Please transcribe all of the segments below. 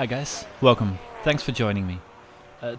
Hi guys, welcome. Thanks for joining me.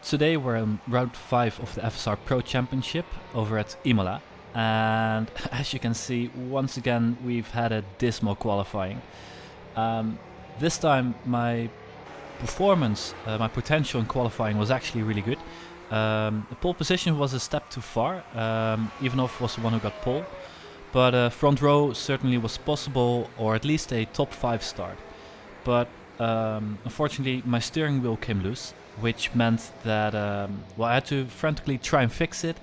Today we're on round 5 of the FSR Pro Championship over at Imola, and as you can see, once again we've had a dismal qualifying. This time my performance, my potential in qualifying was actually really good. The pole position was a step too far, Ivanov was the one who got pole, but front row certainly was possible, or at least a top 5 start. But unfortunately my steering wheel came loose, which meant that I had to frantically try and fix it,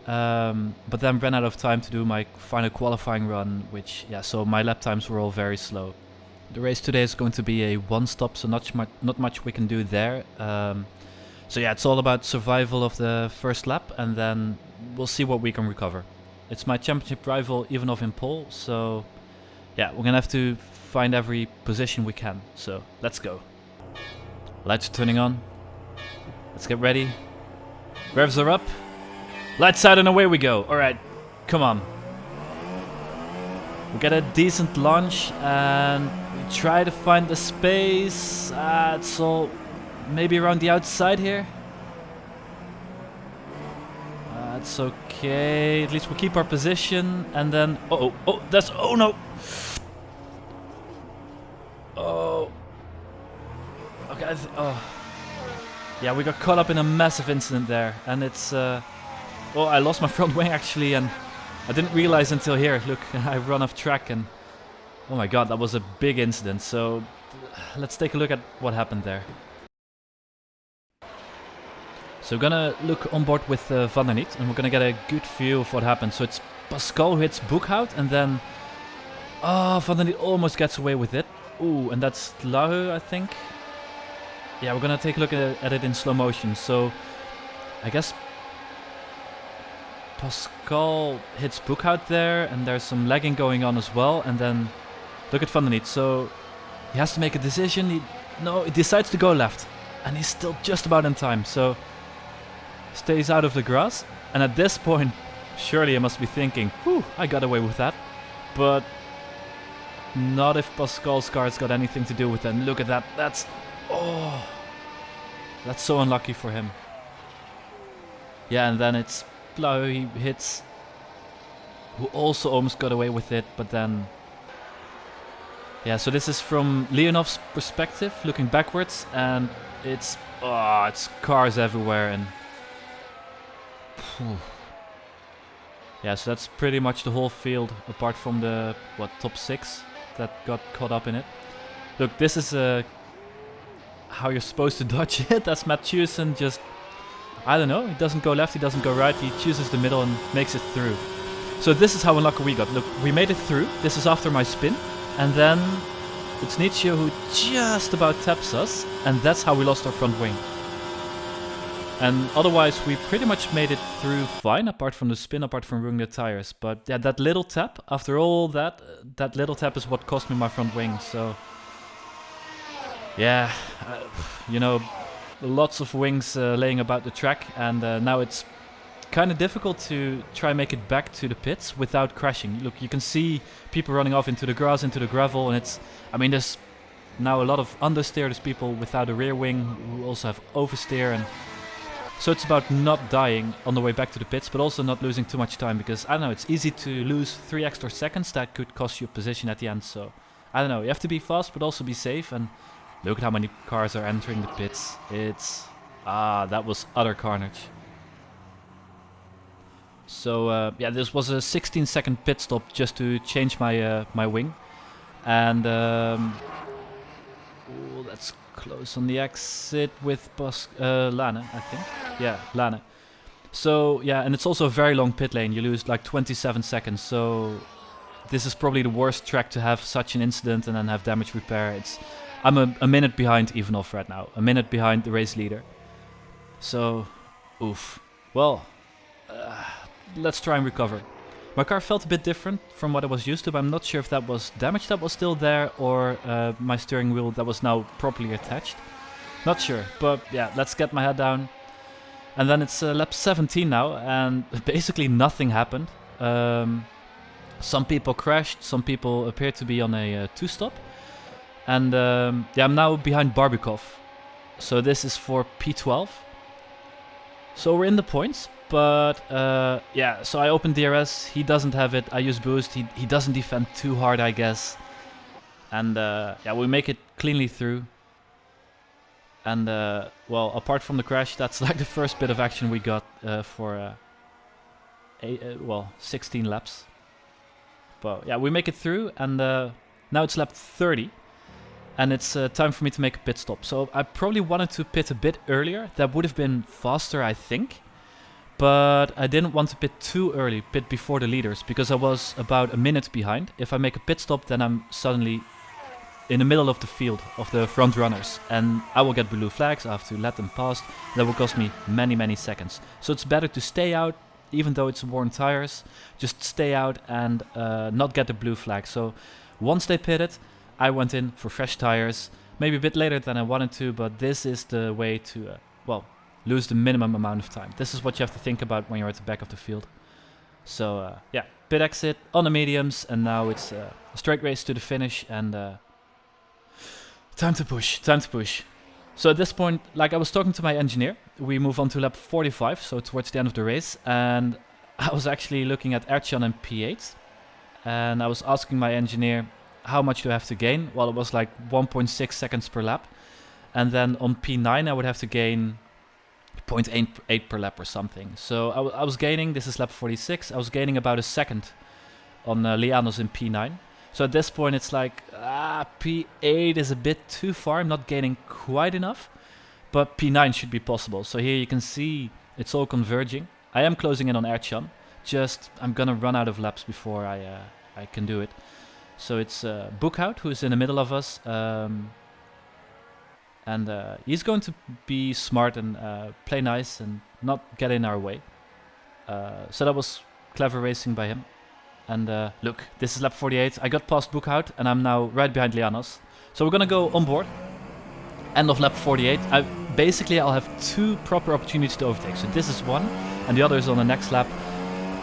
but then ran out of time to do my final qualifying run, so my lap times were all very slow. The race today is going to be a one stop, so not much we can do there. So yeah, it's all about survival of the first lap, and then we'll see what we can recover. It's my championship rival Ivanov in pole, so yeah, we're gonna have to find every position we can, so let's go. Lights are turning on. Let's get ready. Revs are up. Lights out and away we go. Alright, come on. We get a decent launch and we try to find the space. It's all maybe around the outside here. It's okay. At least we keep our position, and then oh no. Oh. Okay. Yeah, we got caught up in a massive incident there, and it's I lost my front wing actually, and I didn't realize until here. Look, I run off track, and oh my god, that was a big incident. So let's take a look at what happened there. So we're gonna look on board with Van der Niet, and we're gonna get a good view of what happened. So it's Pascal who hits Boekhout, and then Van der Niet almost gets away with it. Ooh, and that's Lahu, I think. Yeah, we're gonna take a look at it in slow motion. So I guess Pascal hits Boekhout there, and there's some lagging going on as well. And then look at Van der Niet. So he has to make a decision. He decides to go left, and he's still just about in time. So stays out of the grass, and at this point surely I must be thinking, whew, I got away with that. But not if Pascal's car's got anything to do with it. And look at that, that's so unlucky for him. Yeah, and then it's Plau he hits, who also almost got away with it, but then yeah, so this is from Leonov's perspective, looking backwards, and it's cars everywhere, and yeah, so that's pretty much the whole field apart from the top 6 that got caught up in it. Look, this is how you're supposed to dodge it. That's Matthews, and just I don't know, he doesn't go left, he doesn't go right, he chooses the middle and makes it through. So this is how unlucky we got. Look, we made it through. This is after my spin, and then it's Nietzsche who just about taps us, and that's how we lost our front wing. And otherwise we pretty much made it through fine, apart from the spin, apart from ruining the tires. But yeah, that little tap, after all that little tap is what cost me my front wing. So yeah, you know, lots of wings laying about the track, and now it's kind of difficult to try and make it back to the pits without crashing. Look, you can see people running off into the grass, into the gravel, and there's now a lot of understeer. There's people without a rear wing who also have oversteer, and so it's about not dying on the way back to the pits, but also not losing too much time, because I don't know, it's easy to lose 3 extra seconds that could cost you a position at the end. So I don't know, you have to be fast but also be safe, and look at how many cars are entering the pits. That was utter carnage. So yeah, this was a 16-second pit stop just to change my my wing, and that's close on the exit with Lane, I think. Yeah, Lane. So yeah, and it's also a very long pit lane. You lose like 27 seconds. So this is probably the worst track to have such an incident and then have damage repair. I'm a minute behind Ivanov right now, a minute behind the race leader. So, oof. Well, let's try and recover. My car felt a bit different from what I was used to, but I'm not sure if that was damage that was still there, or my steering wheel that was now properly attached. Not sure, but yeah, let's get my head down. And then it's lap 17 now, and basically nothing happened. Some people crashed, some people appeared to be on a 2-stop. And yeah, I'm now behind Barbikov. So this is for P12. So we're in the points, but yeah, so I open DRS, he doesn't have it, I use boost, he doesn't defend too hard, I guess. And yeah, we make it cleanly through. And well, apart from the crash, that's like the first bit of action we got for well, 16 laps. But yeah, we make it through, and now it's lap 30. And it's time for me to make a pit stop. So I probably wanted to pit a bit earlier. That would have been faster, I think. But I didn't want to pit too early, pit before the leaders, because I was about a minute behind. If I make a pit stop, then I'm suddenly in the middle of the field of the front runners. And I will get blue flags, I have to let them pass. That will cost me many, many seconds. So it's better to stay out, even though it's worn tires. Just stay out and not get the blue flag. So once they pitted, I went in for fresh tires, maybe a bit later than I wanted to, but this is the way to, well, lose the minimum amount of time. This is what you have to think about when you're at the back of the field. So, yeah, pit exit on the mediums, and now it's a straight race to the finish, and time to push. So at this point, like I was talking to my engineer, we move on to lap 45, so towards the end of the race, and I was actually looking at Ercan and P8, and I was asking my engineer, how much do I have to gain? Well, it was like 1.6 seconds per lap. And then on P9, I would have to gain 0.8 per lap or something. So I was gaining, this is lap 46, I was gaining about a second on Lianos in P9. So at this point, it's like, P8 is a bit too far. I'm not gaining quite enough. But P9 should be possible. So here you can see it's all converging. I am closing in on Ercan. Just, I'm gonna run out of laps before I can do it. So it's Bookhout who's in the middle of us, and he's going to be smart and play nice and not get in our way. So that was clever racing by him. And look, this is lap 48. I got past Bookhout and I'm now right behind Lianos. So we're gonna go on board. End of lap 48. Basically, I'll have two proper opportunities to overtake. So this is one, and the other is on the next lap.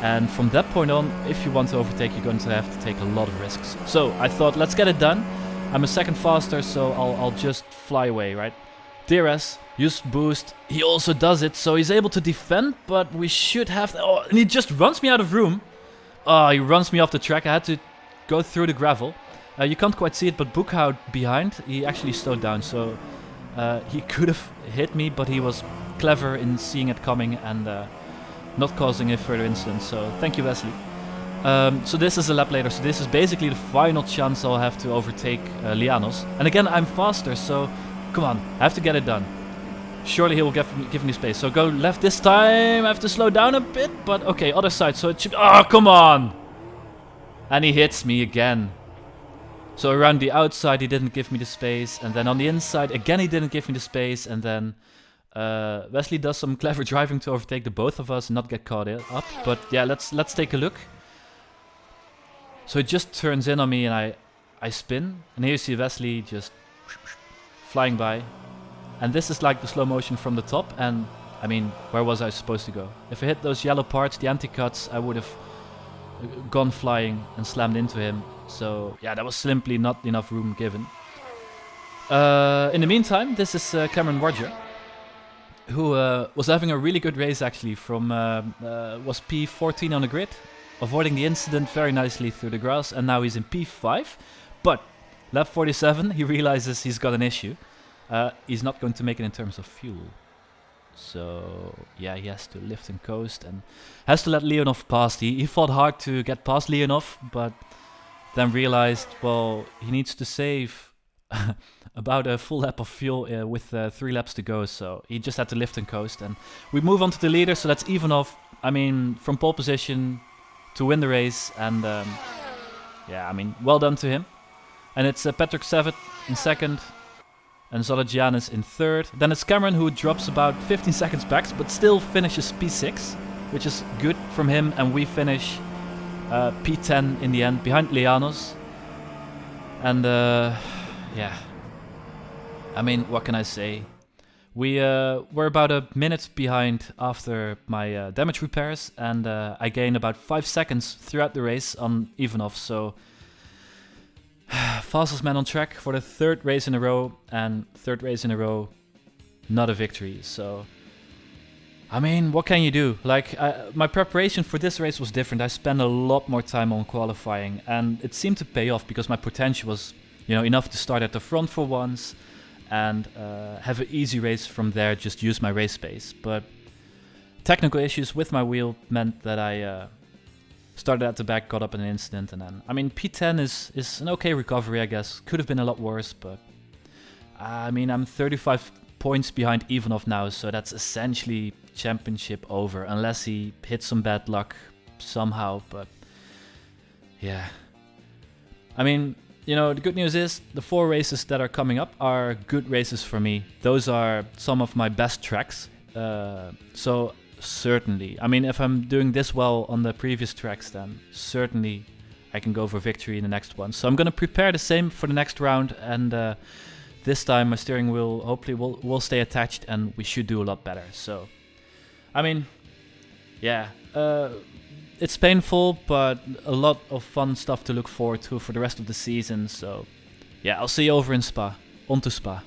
And from that point on, if you want to overtake, you're going to have to take a lot of risks. So I thought, let's get it done. I'm a second faster, so I'll just fly away, right? DRS, use boost. He also does it, so he's able to defend, but we should have... Oh, and he just runs me out of room. Oh, he runs me off the track. I had to go through the gravel. You can't quite see it, but Bookhout behind, he actually slowed down. So he could have hit me, but he was clever in seeing it coming and... not causing a further incident, so thank you, Wesley. So this is a lap later, so this is basically the final chance I'll have to overtake Lianos. And again, I'm faster, so come on, I have to get it done. Surely he will give me space. So go left this time, I have to slow down a bit, but okay, other side, so it should... Oh, come on! And he hits me again. So around the outside he didn't give me the space, and then on the inside, again he didn't give me the space, and then... Wesley does some clever driving to overtake the both of us and not get caught up. But yeah, let's take a look. So it just turns in on me and I spin. And here you see Wesley just flying by. And this is like the slow motion from the top. And I mean, where was I supposed to go? If I hit those yellow parts, the anti-cuts, I would have gone flying and slammed into him. So yeah, that was simply not enough room given. In the meantime, this is Cameron Warger, who was having a really good race actually from, was P14 on the grid, avoiding the incident very nicely through the grass, and now he's in P5, but lap 47 he realizes he's got an issue. He's not going to make it in terms of fuel. So yeah, he has to lift and coast and has to let Leonov pass. He fought hard to get past Leonov, but then realized, well, he needs to save about a full lap of fuel with 3 laps to go, so he just had to lift and coast. And we move on to the leader, so that's Ivanov, I mean, from pole position to win the race. And yeah, I mean, well done to him. And it's Patrick Savitt in second and Zolagianis in third. Then it's Cameron, who drops about 15 seconds back, but still finishes P6, which is good from him. And we finish P10 in the end, behind Lianos. And yeah, I mean, what can I say? We were about a minute behind after my damage repairs, and I gained about 5 seconds throughout the race on Ivanov. So Fastest man on track for the third race in a row, and third race in a row, not a victory. So, I mean, what can you do? Like, my preparation for this race was different. I spent a lot more time on qualifying, and it seemed to pay off because my potential was, enough to start at the front for once, and have an easy race from there. Just use my race pace. But technical issues with my wheel meant that I started at the back, got up in an incident, and then, I mean, P10 is an okay recovery, I guess. Could have been a lot worse, but I mean, I'm 35 points behind Ivanov now, so that's essentially championship over, unless he hits some bad luck somehow. But yeah, I mean, the good news is the 4 races that are coming up are good races for me. Those are some of my best tracks, so certainly, I mean, if I'm doing this well on the previous tracks, then certainly I can go for victory in the next one. So I'm going to prepare the same for the next round, and this time my steering wheel hopefully will stay attached, and we should do a lot better. So, I mean, yeah, it's painful, but a lot of fun stuff to look forward to for the rest of the season. So, yeah, I'll see you over in Spa. On to Spa.